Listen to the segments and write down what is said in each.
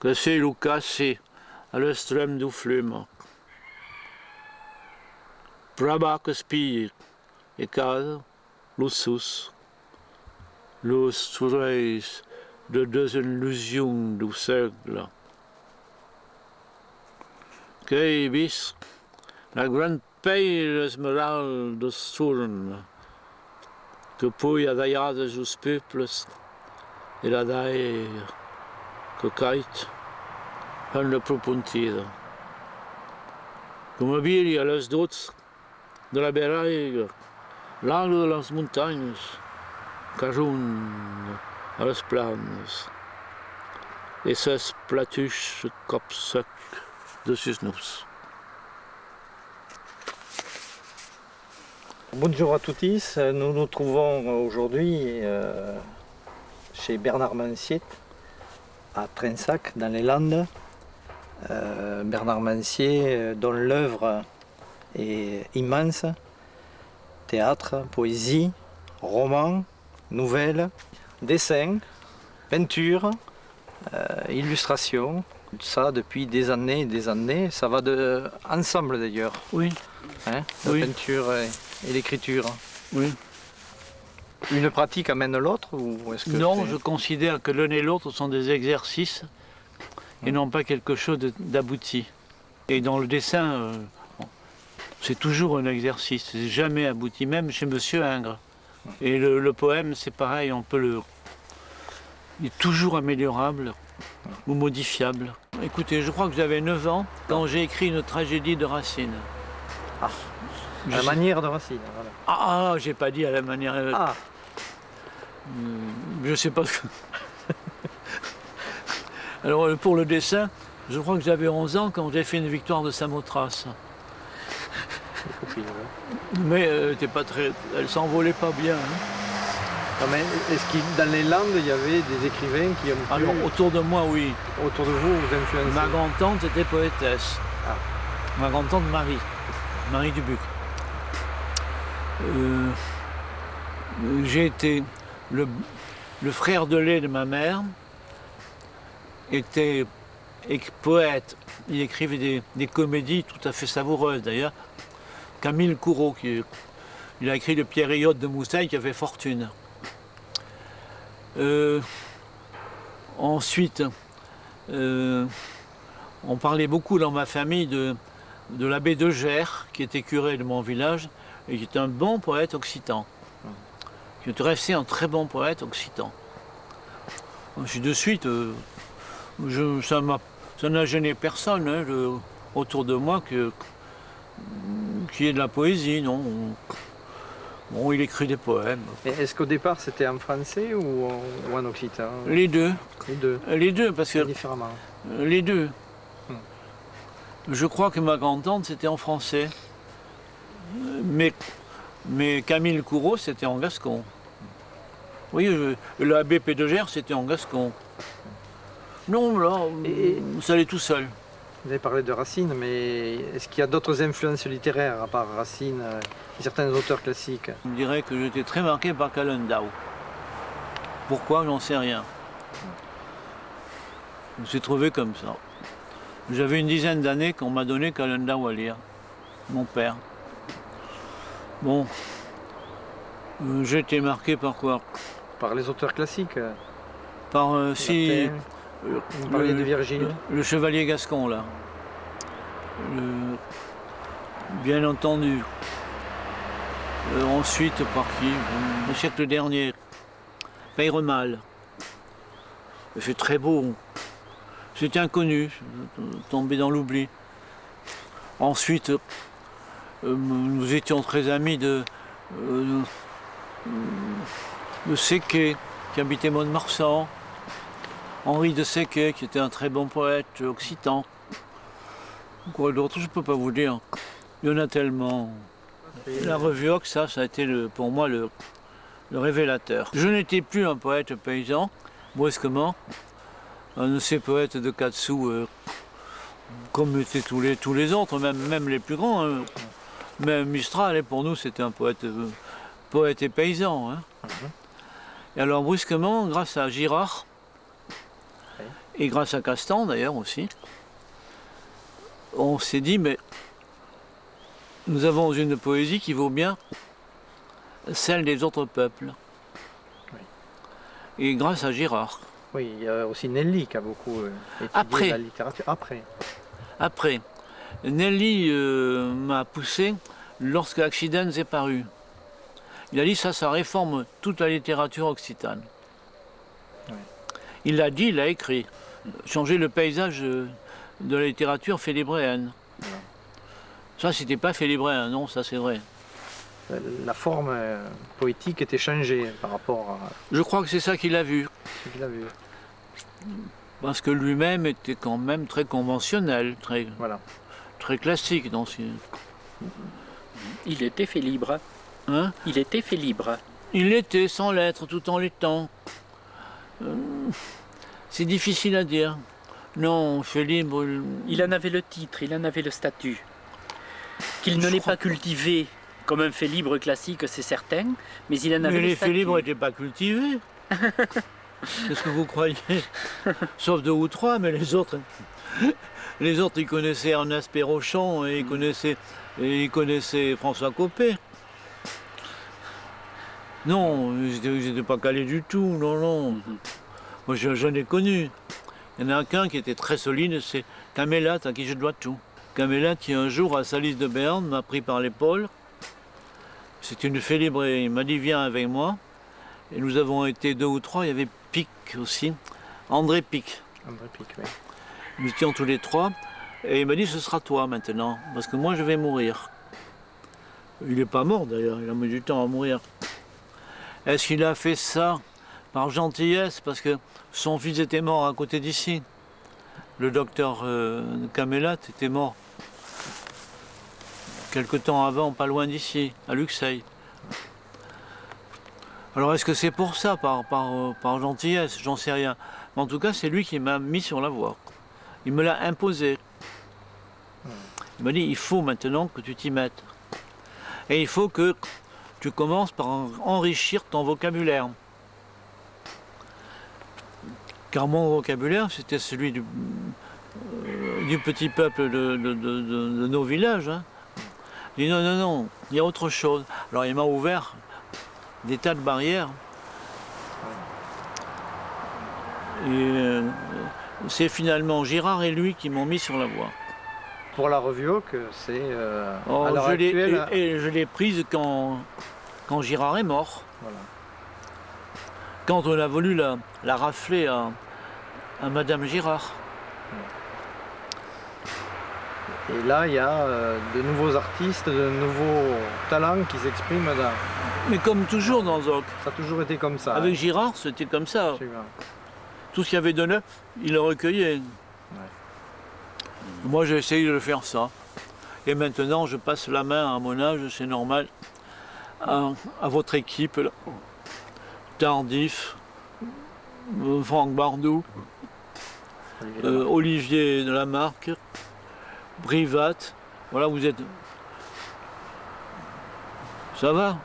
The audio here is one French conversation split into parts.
que c'est Lucassi all'estrem du fluma. Praba que spire e casa, lussus, los sureis de deux illusions du cercle. Que vis la grande pelle esmeralda surna, que poi adaiades os peuples e la daer que cait en la propuntida. Comme viri à les dots de la beraiga, l'angle de les montagnes, cajun à les planes, et ces platuches cap sec de sus nous. Bonjour à tous, nous nous trouvons aujourd'hui chez Bernard Manciet à Trensac dans les Landes. Bernard Manciet dont l'œuvre est immense, théâtre, poésie, roman, nouvelles, dessin, peinture, illustration, tout ça depuis des années et des années, ça va ensemble d'ailleurs. Oui. Hein, oui. La peinture et l'écriture. Oui. Une pratique amène l'autre ou est-ce que non, je considère que l'un et l'autre sont des exercices et non pas quelque chose d'abouti. Et dans le dessin, c'est toujours un exercice, c'est jamais abouti, même chez Monsieur Ingres. Et le poème, c'est pareil, il est toujours améliorable ou modifiable. Écoutez, je crois que j'avais 9 ans quand j'ai écrit une tragédie de Racine. Ah, à la manière de Racine. Voilà. Ah, j'ai pas dit à la manière. Ah. Je sais pas ce que. Alors pour le dessin, je crois que j'avais 11 ans quand j'ai fait une victoire de Samothrace. Mais elle s'envolait pas bien. Hein. Non, mais est-ce que dans les Landes, il y avait des écrivains qui ont pu... Alors autour de moi, oui. Autour de vous, vous influencez? Ma grand-tante était poétesse. Ah. Ma grand-tante Marie Dubuc. J'ai été le frère de lait de ma mère était poète. Il écrivait des comédies tout à fait savoureuses d'ailleurs. Camille Corot, il a écrit le Pierre Elliott de Moussailles qui a fait fortune. Ensuite, on parlait beaucoup dans ma famille de l'abbé de Gers, qui était curé de mon village, et qui était un bon poète occitan. Qui était resté un très bon poète occitan. Je suis de suite, ça n'a gêné personne hein, autour de moi qu'il y ait de la poésie, non. Bon, il écrit des poèmes. Est-ce qu'au départ c'était en français ou en occitan? Les deux. Les deux. Les deux, parce que... Différemment. Les deux. Je crois que ma grand-tante c'était en français. Mais Camille Corot c'était en gascon. Oui, l'abbé de Gers c'était en gascon. Non, là, ça allait tout seul. Vous avez parlé de Racine, mais est-ce qu'il y a d'autres influences littéraires à part Racine, certains auteurs classiques? Je dirais que j'étais très marqué par Calendau. Pourquoi, j'en sais rien. Je me suis trouvé comme ça. J'avais une dizaine d'années qu'on m'a donné Calendau à lire, mon père. Bon, j'ai été marqué par quoi? Par les auteurs classiques? Par, si... Vous parlez de Virgile? Le chevalier gascon, là. Bien entendu. Ensuite, par qui? Le siècle dernier. Peyremal. C'est très beau. C'était inconnu, tombé dans l'oubli. Ensuite, nous étions très amis de Séquet, qui habitait Mont-de-Marsan. Henri de Séquet, qui était un très bon poète occitan. Quoi d'autre, je ne peux pas vous dire. Il y en a tellement. La revue Ox, ça a été pour moi le révélateur. Je n'étais plus un poète paysan, brusquement. Un de ces poètes de Katsu, comme étaient tous les autres, même les plus grands. Hein. Même Mistral, pour nous, c'était un poète et paysan. Hein. Et alors, brusquement, grâce à Girard, et grâce à Castan d'ailleurs aussi, on s'est dit, mais nous avons une poésie qui vaut bien celle des autres peuples. Oui. Et grâce à Girard. Oui, il y a aussi Nelly qui a beaucoup étudié Après. la littérature. Après, Nelly m'a poussé lorsque Accidents est paru. Il a dit ça réforme toute la littérature occitane. Oui. Il l'a dit, il l'a écrit. Changer le paysage de la littérature félibréenne. Voilà. Ça, c'était pas félibréen, non, ça c'est vrai. La forme poétique était changée par rapport à Je crois que c'est ça qu'il a vu. ce qu'il a vu. Parce que lui-même était quand même très conventionnel, Voilà. très classique dans ce... Il était fait libre. Hein? Il était fait libre. Il l'était sans l'être tout en l'étant. C'est difficile à dire. Non, fait libre. Il en avait le titre, il en avait le statut. Qu'il ne Je l'ait crois pas cultivé comme un fait libre classique, c'est certain, mais il en avait Mais le les statut. faits libres n'étaient pas cultivés. Qu'est-ce que vous croyez? Sauf 2 ou 3, mais les autres, ils connaissaient Ernest Pérochon et ils connaissaient François Copé. Non, ils n'étaient pas calés du tout, non, non. Moi, j'en ai connu. Il y en a qu'un qui était très solide, c'est Camélat, à qui je dois tout. Camélat, qui un jour, à Salis de Berne, m'a pris par l'épaule. C'était une fée libre et il m'a dit viens avec moi. Et nous avons été 2 ou 3, il y avait Pic aussi, André Pic. André Pic, oui. Nous étions tous les 3. Et il m'a dit ce sera toi maintenant, parce que moi je vais mourir. Il n'est pas mort d'ailleurs, il a mis du temps à mourir. Est-ce qu'il a fait ça par gentillesse, parce que son fils était mort à côté d'ici? Le docteur Camélat était mort quelque temps avant, pas loin d'ici, à Luxeuil. Alors est-ce que c'est pour ça, par gentillesse? J'en sais rien. Mais en tout cas, c'est lui qui m'a mis sur la voie. Il me l'a imposé. Il m'a dit, il faut maintenant que tu t'y mettes. Et il faut que tu commences par enrichir ton vocabulaire. Car mon vocabulaire, c'était celui du petit peuple de nos villages. Hein. Il dit non, non, non, il y a autre chose. Alors il m'a ouvert des tas de barrières. Et c'est finalement Girard et lui qui m'ont mis sur la voie. Pour la revue Hoc, c'est Oh, à l'heure actuelle. et je l'ai prise quand Girard est mort. Voilà. Quand on a voulu la rafler à Madame Girard. Et là, il y a de nouveaux artistes, de nouveaux talents qui s'expriment dans. Mais comme toujours dans Zoc. Ça a toujours été comme ça. Avec Girard, c'était comme ça. Suivant. Tout ce qu'il y avait de neuf, il le recueillait. Moi, j'ai essayé de le faire ça. Et maintenant, je passe la main à mon âge, c'est normal, à votre équipe, là. Tardif, Franck Bardou, Olivier de la Marque, Brivat. Voilà, vous êtes... Ça va?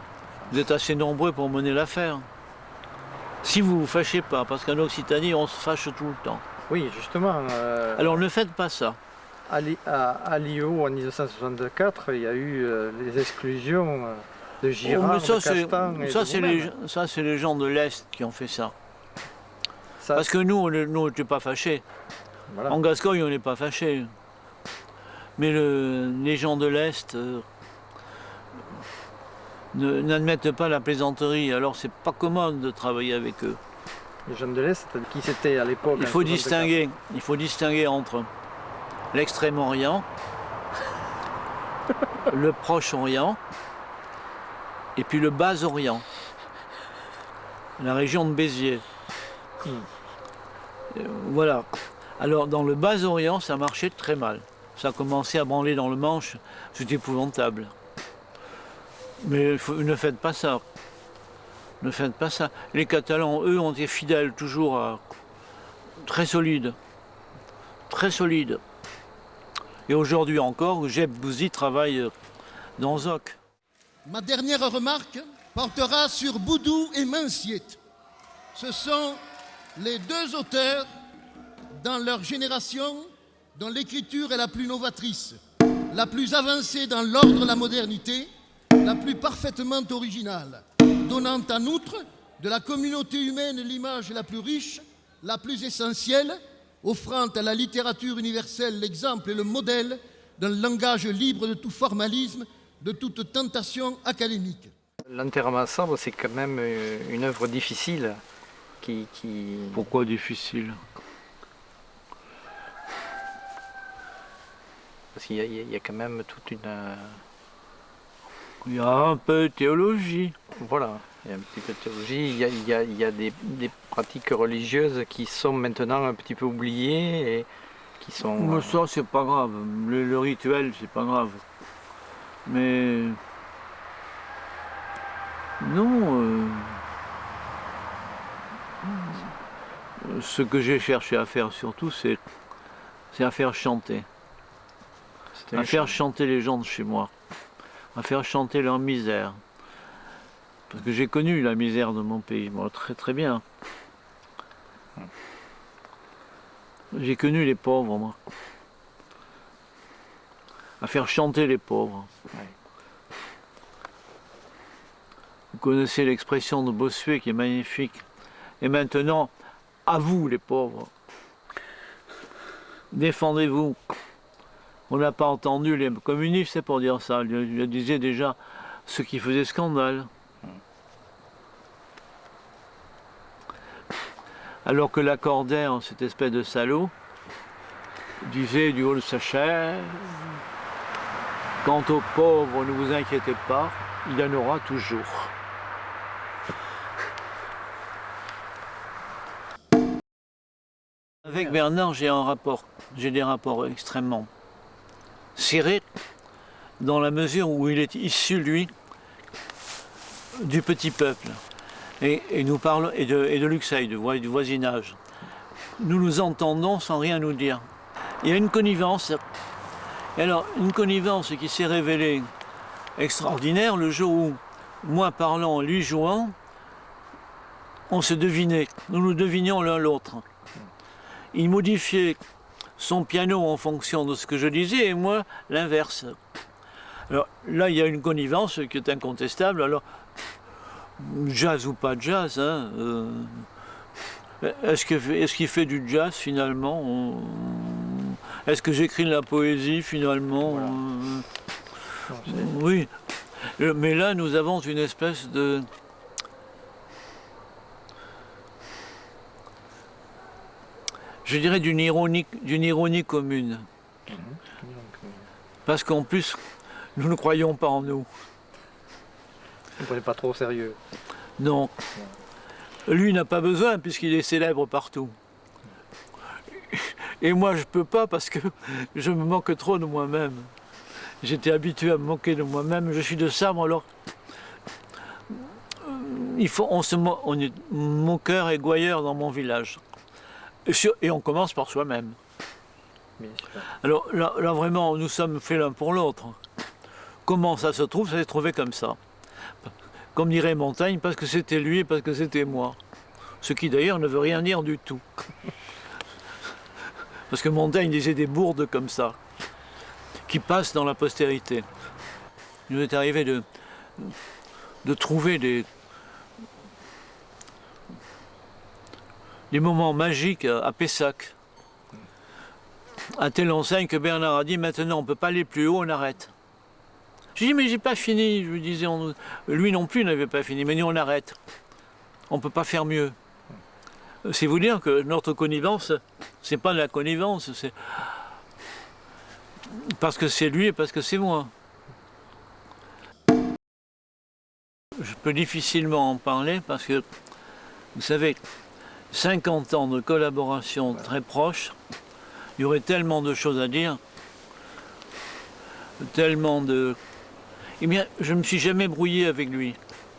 Vous êtes assez nombreux pour mener l'affaire. Si vous ne vous fâchez pas, parce qu'en Occitanie, on se fâche tout le temps. Oui, justement. Alors ne faites pas ça. À l'IO en 1964, il y a eu les exclusions de Girard, Oh, mais ça, de Castan et ça, de vous-même. c'est les gens de l'Est qui ont fait ça. Ça, Parce que nous, on n'était pas fâchés. voilà. En Gascogne, on n'est pas fâchés. Mais les gens de l'Est n'admettent pas la plaisanterie. Alors, c'est pas commode de travailler avec eux. Les jeunes de l'Est, qui c'était à l'époque. Il faut distinguer entre l'Extrême-Orient, le Proche-Orient et puis le Bas-Orient, la région de Béziers. Voilà. Alors dans le Bas-Orient, ça marchait très mal. Ça a commencé à branler dans le Manche, c'était épouvantable. Mais ne faites pas ça. Ne faites pas ça. Les Catalans, eux, ont été fidèles toujours à... très solides. Très solides. Et aujourd'hui encore, Jeb Bouzy travaille dans Zoc. Ma dernière remarque portera sur Boudou et Minciet. Ce sont les deux auteurs dans leur génération dont l'écriture est la plus novatrice, la plus avancée dans l'ordre de la modernité, la plus parfaitement originale, donnant en outre de la communauté humaine l'image la plus riche, la plus essentielle, offrant à la littérature universelle l'exemple et le modèle d'un langage libre de tout formalisme, de toute tentation académique. L'enterrement sobre, c'est quand même une œuvre difficile qui... Pourquoi difficile? Parce qu'il y a quand même toute une... Il y a un peu de théologie. Voilà, il y a un petit peu de théologie, il y a des pratiques religieuses qui sont maintenant un petit peu oubliées et qui sont... Mais ça, c'est pas grave. Le rituel, c'est pas grave. Mais... Non. Ce que j'ai cherché à faire surtout, c'est à faire chanter. À faire chanter les gens de chez moi. À faire chanter leur misère. Parce que j'ai connu la misère de mon pays, moi, très très bien. J'ai connu les pauvres, moi. À faire chanter les pauvres. Ouais. Vous connaissez l'expression de Bossuet qui est magnifique. Et maintenant, à vous les pauvres. Défendez-vous. On n'a pas entendu les communistes, c'est pour dire ça. Il disait déjà ce qui faisait scandale. Alors que Lacordaire, cette espèce de salaud, disait du haut de sa chair, quant aux pauvres, ne vous inquiétez pas, il y en aura toujours. Avec Bernard, j'ai des rapports extrêmement serrés, dans la mesure où il est issu, lui, du petit peuple. Et nous parlons et de Luxeuil, du voisinage. Nous nous entendons sans rien nous dire. Il y a une connivence. Et alors, une connivence qui s'est révélée extraordinaire le jour où, moi parlant, lui jouant, on se devinait. Nous nous devinions l'un l'autre. Il modifiait son piano en fonction de ce que je disais et moi l'inverse. Alors là, il y a une connivence qui est incontestable. Alors, jazz ou pas jazz, hein, est-ce qu'il fait du jazz finalement? Est-ce que j'écris de la poésie finalement? Voilà. Oui, mais là nous avons une espèce de... Je dirais d'une ironie commune. Parce qu'en plus, nous ne croyons pas en nous. Vous ne prenez pas trop au sérieux. Non. Lui n'a pas besoin puisqu'il est célèbre partout. Et moi je ne peux pas parce que je me moque trop de moi-même. J'étais habitué à me moquer de moi-même. Je suis de Sabre, alors on est moqueur et gouailleur dans mon village. Et on commence par soi-même. Alors là vraiment, nous sommes faits l'un pour l'autre. Comment ça se trouve? Ça s'est trouvé comme ça. Comme dirait Montaigne, parce que c'était lui et parce que c'était moi. Ce qui d'ailleurs ne veut rien dire du tout. Parce que Montaigne disait des bourdes comme ça, qui passent dans la postérité. Il nous est arrivé de trouver des moments magiques à Pessac. À telle enseigne que Bernard a dit, maintenant on ne peut pas aller plus haut, on arrête. J'ai dit, mais j'ai pas fini. Je lui disais, lui non plus n'avait pas fini, mais nous on arrête. On ne peut pas faire mieux. C'est vous dire que notre connivence, c'est pas de la connivence, c'est parce que c'est lui et parce que c'est moi. Je peux difficilement en parler parce que, vous savez, 50 ans de collaboration très proche, il y aurait tellement de choses à dire, tellement de... Eh bien, je ne me suis jamais brouillé avec lui,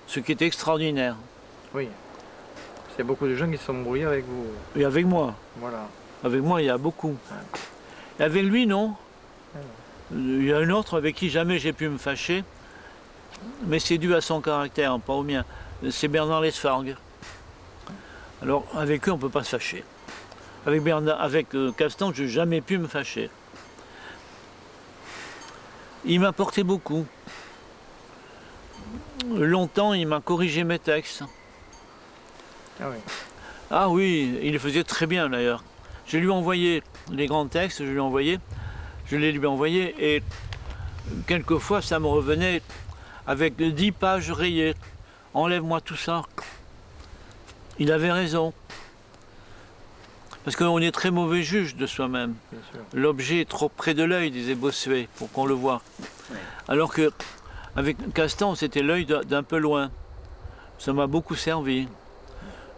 ce qui est extraordinaire. Oui. Il y a beaucoup de gens qui se sont brouillés avec vous. Et avec moi. Voilà. Avec moi, il y a beaucoup. Et avec lui, non. Il y a un autre avec qui jamais j'ai pu me fâcher, mais c'est dû à son caractère, pas au mien. C'est Bernard Lesfargue. Alors, avec eux, on ne peut pas se fâcher. avec Castan, je n'ai jamais pu me fâcher. Il m'a apporté beaucoup. Longtemps, il m'a corrigé mes textes. Ah oui. Ah oui, il le faisait très bien d'ailleurs. Je lui ai envoyé les grands textes, je les lui ai envoyés et quelquefois ça me revenait avec 10 pages rayées. Enlève-moi tout ça. Il avait raison. Parce qu'on est très mauvais juge de soi-même. L'objet est trop près de l'œil, disait Bossuet, pour qu'on le voie. Ouais. Alors que avec Castan, c'était l'œil d'un peu loin. Ça m'a beaucoup servi.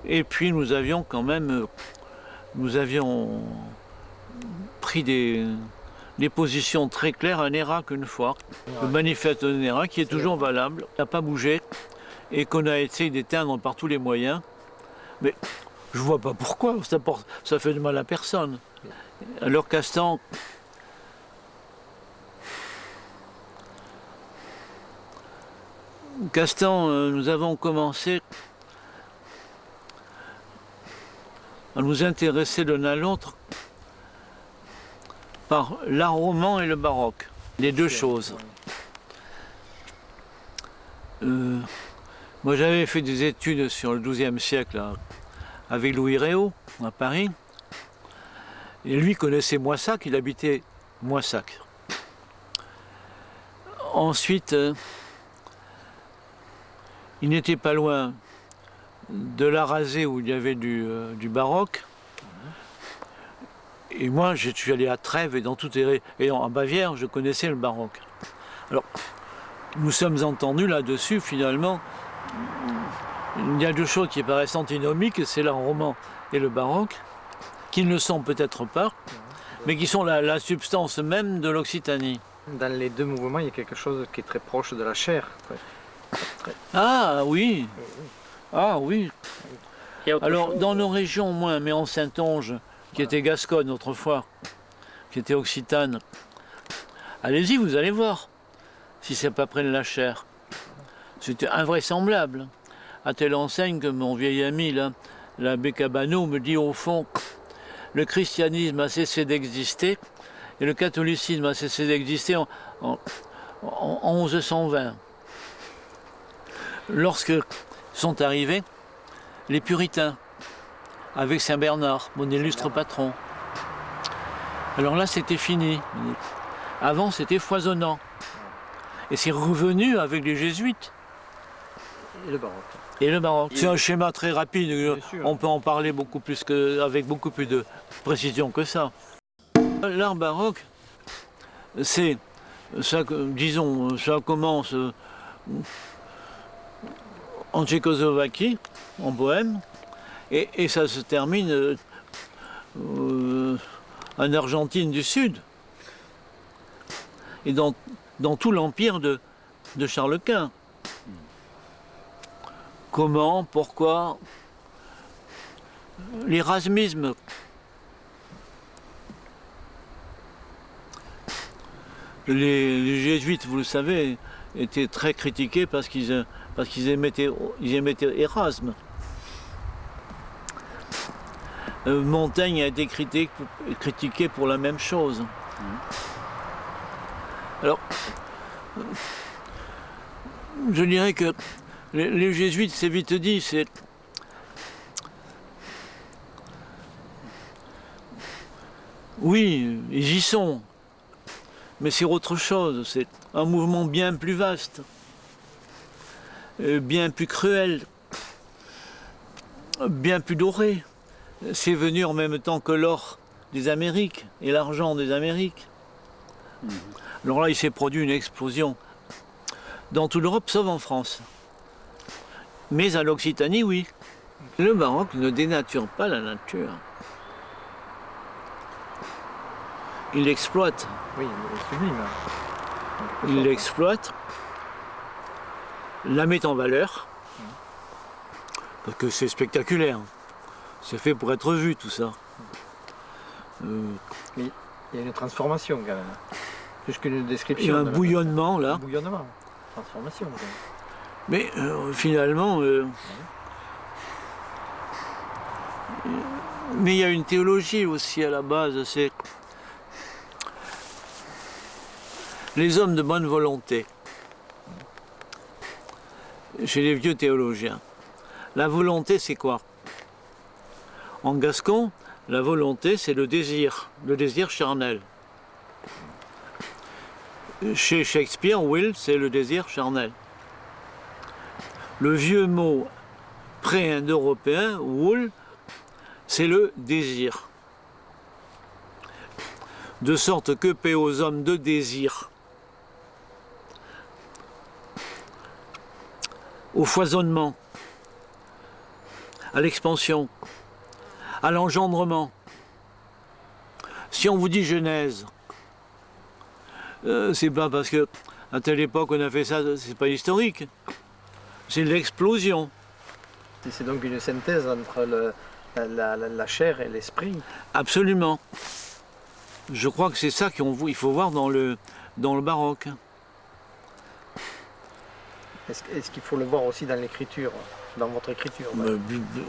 Et puis nous avions quand même, pris des positions très claires à Nérac une fois. Le manifeste de Nérac qui est toujours valable, n'a pas bougé et qu'on a essayé d'éteindre par tous les moyens. Mais je ne vois pas pourquoi, ça fait de mal à personne. Alors Castan, nous avons commencé à nous intéresser l'un à l'autre par l'art roman et le baroque, les deux choses. Moi j'avais fait des études sur le XIIe siècle avec Louis Réau à Paris, et lui connaissait Moissac, il habitait Moissac. Ensuite, il n'était pas loin de la Rasée où il y avait du baroque. Et moi, je suis allé à Trèves et en Bavière, je connaissais le baroque. Alors, nous sommes entendus là-dessus, finalement. Il y a deux choses qui paraissent antinomiques, c'est l'art roman et le baroque, qui ne le sont peut-être pas, mais qui sont la substance même de l'Occitanie. Dans les deux mouvements, il y a quelque chose qui est très proche de la chair. Ah oui, ah oui. Il y a autre Alors, chose. dans nos régions, moins, mais en Saintonge, qui était gasconne autrefois, qui était occitane, allez-y, vous allez voir, si c'est pas près de la chair. C'était invraisemblable, à telle enseigne que mon vieil ami, là, l'abbé Cabano, me dit au fond, le christianisme a cessé d'exister et le catholicisme a cessé d'exister en 1120. Lorsque sont arrivés les puritains, avec Saint Bernard, mon illustre patron. Alors là, c'était fini. Avant, c'était foisonnant. Et c'est revenu avec les jésuites. Et le baroque. Et le baroque. C'est un schéma très rapide. sûr. On peut en parler avec beaucoup plus de précision que ça. L'art baroque, c'est ça, disons, ça commence en Tchécoslovaquie, en Bohême, et ça se termine en Argentine du Sud, et dans tout l'empire de Charles Quint. Comment, pourquoi? L'érasmisme. Les jésuites, vous le savez, étaient très critiqués parce qu'ils émettaient Érasme. Montaigne a été critiqué pour la même chose. Alors, je dirais que les jésuites, c'est vite dit, c'est... Oui, ils y sont, mais c'est autre chose, c'est un mouvement bien plus vaste, bien plus cruel, bien plus doré. C'est venu en même temps que l'or des Amériques et l'argent des Amériques. Alors là, il s'est produit une explosion dans toute l'Europe, sauf en France. Mais à l'Occitanie, oui. Le baroque ne dénature pas la nature. Il l'exploite. Oui, sublime. Il l'exploite, la met en valeur, parce que c'est spectaculaire. C'est fait pour être vu, tout ça. Il y a une transformation quand même. Plus qu'une Il y description. a un de la- bouillonnement, là. Un bouillonnement. Transformation. Quand même. Mais finalement, Mais il y a une théologie aussi à la base, c'est les hommes de bonne volonté. Chez les vieux théologiens. La volonté, c'est quoi? En gascon, la volonté, c'est le désir charnel. Chez Shakespeare, will, c'est le désir charnel. Le vieux mot pré-indo-européen, wool, c'est le désir. De sorte que paix aux hommes de désir, au foisonnement, à l'expansion, à l'engendrement. Si on vous dit Genèse, c'est pas parce que à telle époque on a fait ça, c'est pas historique. C'est l'explosion. C'est donc une synthèse entre la chair et l'esprit. Absolument. Je crois que c'est ça qu'il faut voir dans le baroque. Est-ce qu'il faut le voir aussi dans l'écriture, dans votre écriture?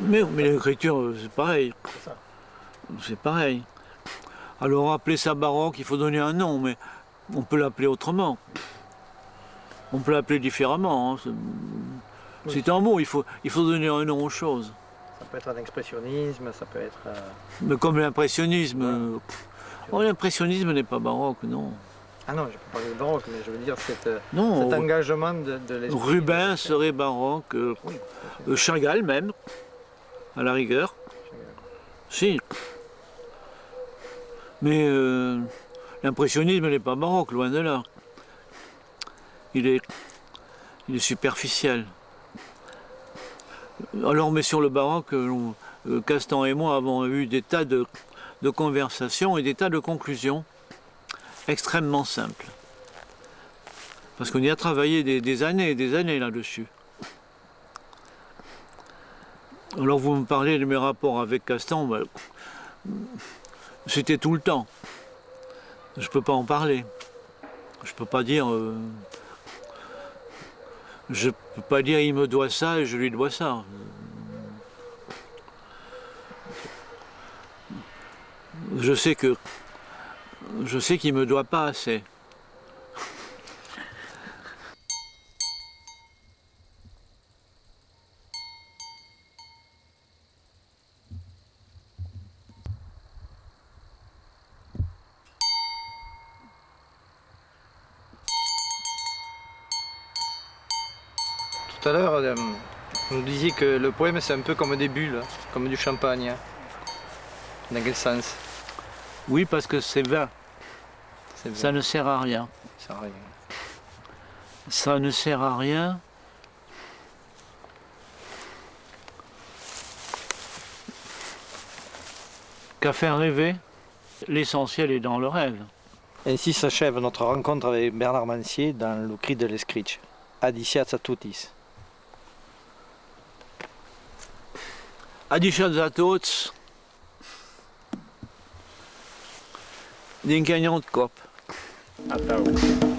Mais l'écriture, c'est pareil. C'est ça. C'est pareil. Alors appeler ça baroque, il faut donner un nom, mais on peut l'appeler autrement. On peut l'appeler différemment. Hein. C'est un mot, il faut donner un nom aux choses. Ça peut être un expressionnisme, ça peut être... Mais comme l'impressionnisme. L'impressionnisme n'est pas baroque, non. Ah non, je ne peux pas parler de baroque, mais je veux dire cet Non, engagement de l'esprit. Rubens serait baroque, Oui, Chagall même, à la rigueur. Si. Mais l'impressionnisme n'est pas baroque, loin de là. Il est superficiel. Alors, mais sur le baroque, Castan et moi avons eu des tas de conversations et des tas de conclusions extrêmement simples. Parce qu'on y a travaillé des années et des années là-dessus. Alors vous me parlez de mes rapports avec Castan, ben, c'était tout le temps. Je ne peux pas en parler. Je ne peux pas dire... je peux pas dire il me doit ça et je lui dois ça. Je sais qu'il me doit pas assez. Tout à l'heure, vous nous disiez que le poème c'est un peu comme des bulles, comme du champagne. Dans quel sens? Oui, parce que c'est vain. Ça ne sert à rien. Ça sert à rien. Ça ne sert à rien. Qu'à faire rêver. L'essentiel est dans le rêve. Ainsi s'achève notre rencontre avec Bernard Mancier dans le cri de l'Escritch. Adiciat a tutis. Adiciat a tots. Din cagnant de cop. Atau.